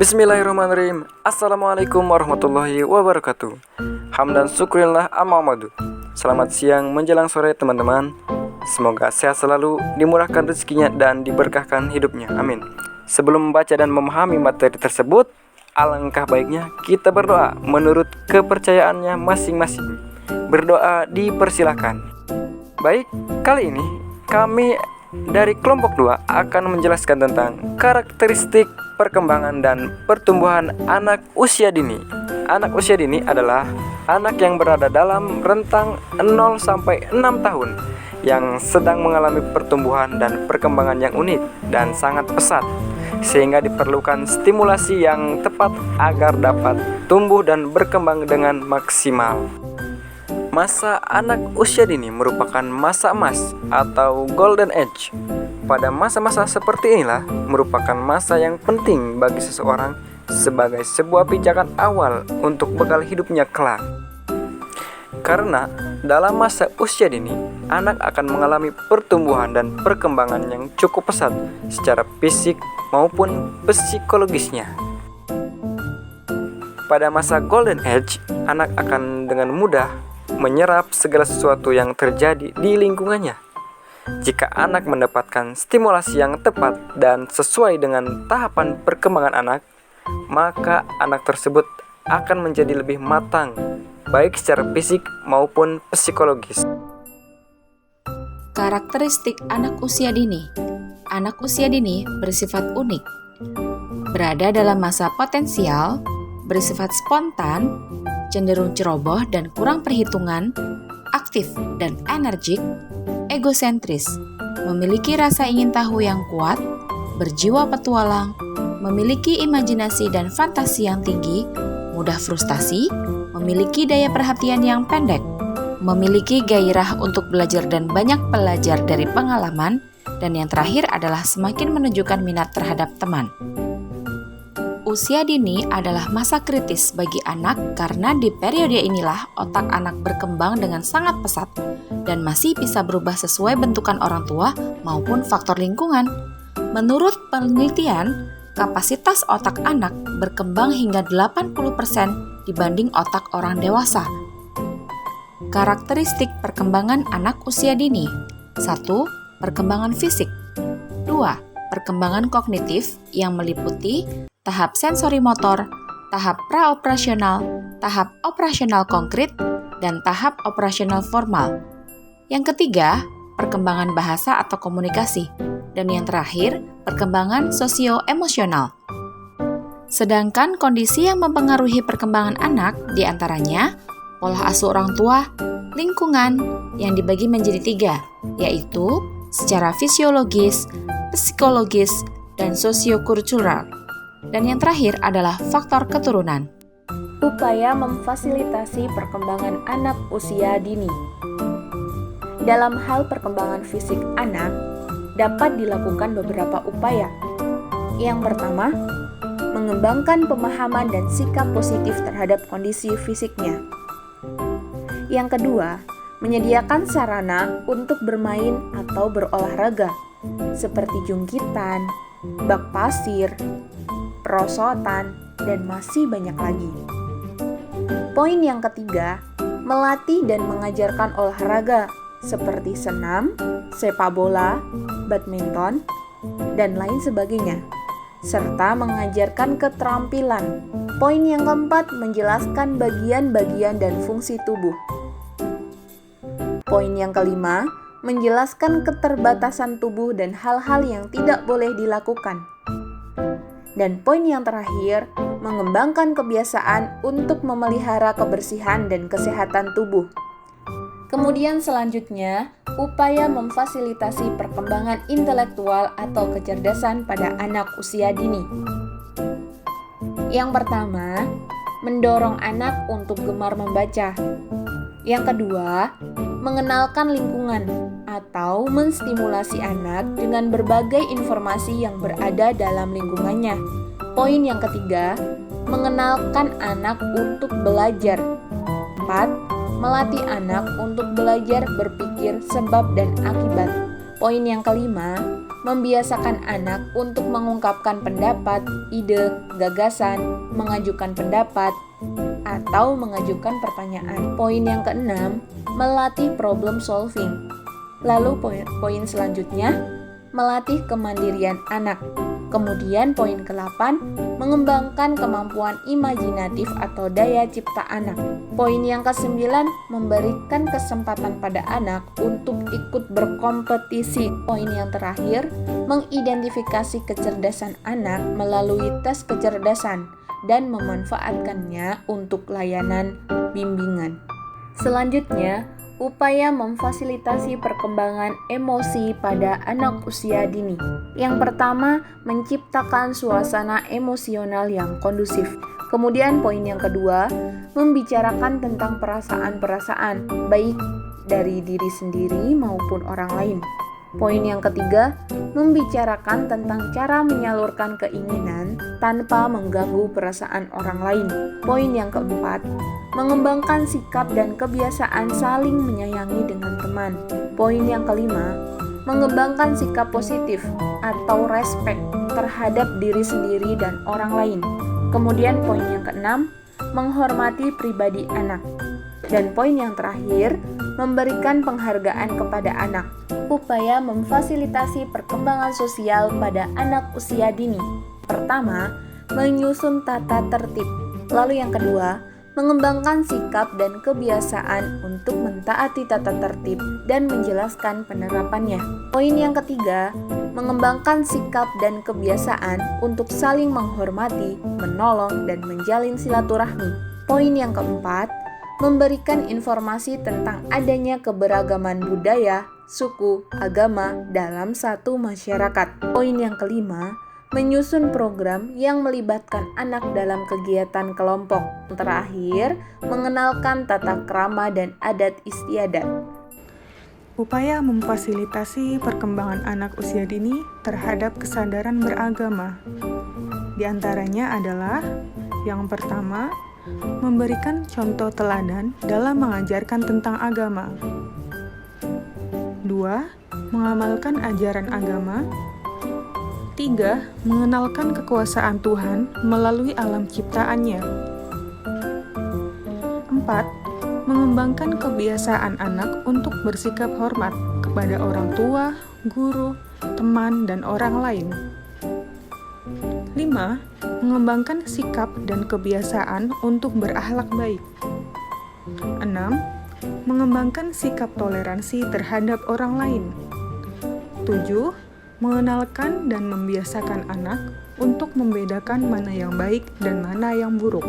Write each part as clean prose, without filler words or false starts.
Bismillahirrahmanirrahim. Assalamualaikum warahmatullahi wabarakatuh. Hamdan syukrillah Muhammadu. Selamat siang menjelang sore teman-teman. Semoga sehat selalu, dimurahkan rezekinya dan diberkahkan hidupnya. Amin. Sebelum membaca dan memahami materi tersebut, alangkah baiknya kita berdoa menurut kepercayaannya masing-masing. Berdoa dipersilahkan. Baik, kali ini kami dari kelompok 2 akan menjelaskan tentang karakteristik perkembangan dan pertumbuhan anak usia dini. Anak usia dini adalah anak yang berada dalam rentang 0 sampai 6 tahun yang sedang mengalami pertumbuhan dan perkembangan yang unik dan sangat pesat, sehingga diperlukan stimulasi yang tepat agar dapat tumbuh dan berkembang dengan maksimal. Masa anak usia dini merupakan masa emas atau golden age. Pada masa-masa seperti inilah merupakan masa yang penting bagi seseorang sebagai sebuah pijakan awal untuk bekal hidupnya kelak. Karena dalam masa usia dini, anak akan mengalami pertumbuhan dan perkembangan yang cukup pesat secara fisik maupun psikologisnya. Pada masa golden age, anak akan dengan mudah menyerap segala sesuatu yang terjadi di lingkungannya. Jika anak mendapatkan stimulasi yang tepat dan sesuai dengan tahapan perkembangan anak, maka anak tersebut akan menjadi lebih matang, baik secara fisik maupun psikologis. Karakteristik anak usia dini. Anak usia dini bersifat unik, berada dalam masa potensial, bersifat spontan, cenderung ceroboh dan kurang perhitungan, aktif dan energik, egosentris, memiliki rasa ingin tahu yang kuat, berjiwa petualang, memiliki imajinasi dan fantasi yang tinggi, mudah frustasi, memiliki daya perhatian yang pendek, memiliki gairah untuk belajar dan banyak belajar dari pengalaman, dan yang terakhir adalah semakin menunjukkan minat terhadap teman. Usia dini adalah masa kritis bagi anak karena di periode inilah otak anak berkembang dengan sangat pesat dan masih bisa berubah sesuai bentukan orang tua maupun faktor lingkungan. Menurut penelitian, kapasitas otak anak berkembang hingga 80% dibanding otak orang dewasa. Karakteristik perkembangan anak usia dini. 1. Perkembangan fisik. 2. Perkembangan kognitif yang meliputi tahap sensori motor, tahap praoperasional, tahap operasional konkret, dan tahap operasional formal. Yang ketiga, perkembangan bahasa atau komunikasi. Dan yang terakhir, perkembangan sosio-emosional. Sedangkan kondisi yang mempengaruhi perkembangan anak diantaranya pola asuh orang tua, lingkungan yang dibagi menjadi 3, yaitu secara fisiologis, psikologis, dan sosiokultural. Dan yang terakhir adalah faktor keturunan. Upaya memfasilitasi perkembangan anak usia dini. Dalam hal perkembangan fisik anak, dapat dilakukan beberapa upaya. Yang pertama, mengembangkan pemahaman dan sikap positif terhadap kondisi fisiknya. Yang kedua, menyediakan sarana untuk bermain atau berolahraga, seperti jungkitan, bak pasir, perosotan, dan masih banyak lagi. Poin yang ketiga, melatih dan mengajarkan olahraga seperti senam, sepak bola, badminton, dan lain sebagainya, serta mengajarkan keterampilan. Poin yang keempat, menjelaskan bagian-bagian dan fungsi tubuh. Poin yang kelima, menjelaskan keterbatasan tubuh dan hal-hal yang tidak boleh dilakukan. Dan poin yang terakhir, mengembangkan kebiasaan untuk memelihara kebersihan dan kesehatan tubuh. Kemudian selanjutnya, upaya memfasilitasi perkembangan intelektual atau kecerdasan pada anak usia dini. Yang pertama, mendorong anak untuk gemar membaca. Yang kedua, mengenalkan lingkungan atau menstimulasi anak dengan berbagai informasi yang berada dalam lingkungannya. Poin yang ketiga, mengenalkan anak untuk belajar. 4. Melatih anak untuk belajar berpikir sebab dan akibat. Poin yang kelima, membiasakan anak untuk mengungkapkan pendapat, ide, gagasan, mengajukan pendapat, atau mengajukan pertanyaan. Poin yang keenam, melatih problem solving. Lalu poin selanjutnya, melatih kemandirian anak. Kemudian poin ke-8, mengembangkan kemampuan imajinatif atau daya cipta anak. Poin yang ke-9, memberikan kesempatan pada anak untuk ikut berkompetisi. Poin yang terakhir, mengidentifikasi kecerdasan anak melalui tes kecerdasan dan memanfaatkannya untuk layanan bimbingan. Selanjutnya, upaya memfasilitasi perkembangan emosi pada anak usia dini. Yang pertama, menciptakan suasana emosional yang kondusif. Kemudian poin yang kedua, membicarakan tentang perasaan-perasaan, baik dari diri sendiri maupun orang lain. Poin yang ketiga, membicarakan tentang cara menyalurkan keinginan tanpa mengganggu perasaan orang lain. Poin yang keempat, mengembangkan sikap dan kebiasaan saling menyayangi dengan teman. Poin yang kelima, mengembangkan sikap positif atau respect terhadap diri sendiri dan orang lain. Kemudian poin yang keenam, menghormati pribadi anak. Dan poin yang terakhir, memberikan penghargaan kepada anak. Upaya memfasilitasi perkembangan sosial pada anak usia dini. Pertama, menyusun tata tertib. Lalu yang kedua, mengembangkan sikap dan kebiasaan untuk mentaati tata tertib dan menjelaskan penerapannya. Poin yang ketiga, mengembangkan sikap dan kebiasaan untuk saling menghormati, menolong, dan menjalin silaturahmi. Poin yang keempat, memberikan informasi tentang adanya keberagaman budaya, suku, agama dalam satu masyarakat. Poin yang kelima, menyusun program yang melibatkan anak dalam kegiatan kelompok. Yang terakhir, mengenalkan tata krama dan adat istiadat. Upaya memfasilitasi perkembangan anak usia dini terhadap kesadaran beragama. Di antaranya adalah yang pertama, memberikan contoh teladan dalam mengajarkan tentang agama. 2. Mengamalkan ajaran agama. 3. Mengenalkan kekuasaan Tuhan melalui alam ciptaannya. 4. Mengembangkan kebiasaan anak untuk bersikap hormat kepada orang tua, guru, teman, dan orang lain. 5. Mengembangkan sikap dan kebiasaan untuk berakhlak baik. 6. Mengembangkan sikap toleransi terhadap orang lain. 7. Mengenalkan dan membiasakan anak untuk membedakan mana yang baik dan mana yang buruk.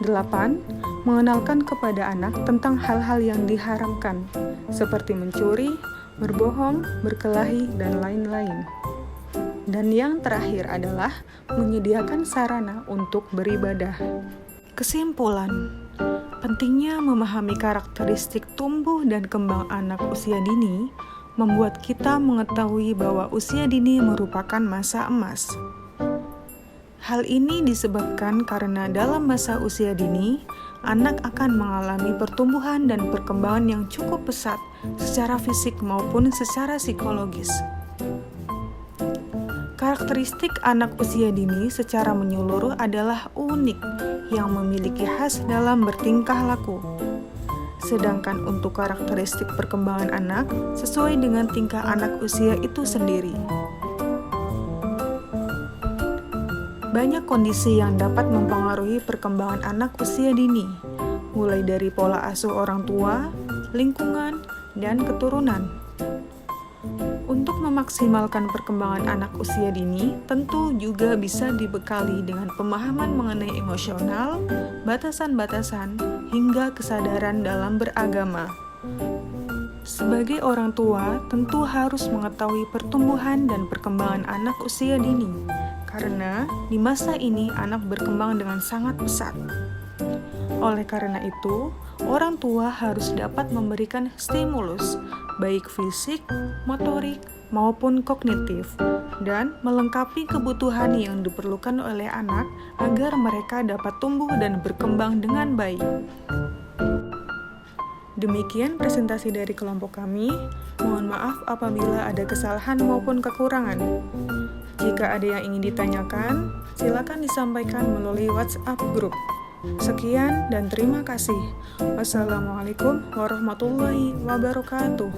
8. Mengenalkan kepada anak tentang hal-hal yang diharamkan, seperti mencuri, berbohong, berkelahi, dan lain-lain. Dan yang terakhir adalah menyediakan sarana untuk beribadah. Kesimpulan, pentingnya memahami karakteristik tumbuh dan kembang anak usia dini membuat kita mengetahui bahwa usia dini merupakan masa emas. Hal ini disebabkan karena dalam masa usia dini, anak akan mengalami pertumbuhan dan perkembangan yang cukup pesat secara fisik maupun secara psikologis. Karakteristik anak usia dini secara menyeluruh adalah unik yang memiliki khas dalam bertingkah laku. Sedangkan untuk karakteristik perkembangan anak sesuai dengan tingkah anak usia itu sendiri. Banyak kondisi yang dapat mempengaruhi perkembangan anak usia dini, mulai dari pola asuh orang tua, lingkungan, dan keturunan. Untuk memaksimalkan perkembangan anak usia dini, tentu juga bisa dibekali dengan pemahaman mengenai emosional, batasan-batasan, hingga kesadaran dalam beragama. Sebagai orang tua, tentu harus mengetahui pertumbuhan dan perkembangan anak usia dini, karena di masa ini anak berkembang dengan sangat pesat. Oleh karena itu, orang tua harus dapat memberikan stimulus, baik fisik, motorik, maupun kognitif, dan melengkapi kebutuhan yang diperlukan oleh anak agar mereka dapat tumbuh dan berkembang dengan baik. Demikian presentasi dari kelompok kami. Mohon maaf apabila ada kesalahan maupun kekurangan. Jika ada yang ingin ditanyakan, silakan disampaikan melalui WhatsApp grup. Sekian dan terima kasih. Wassalamualaikum warahmatullahi wabarakatuh.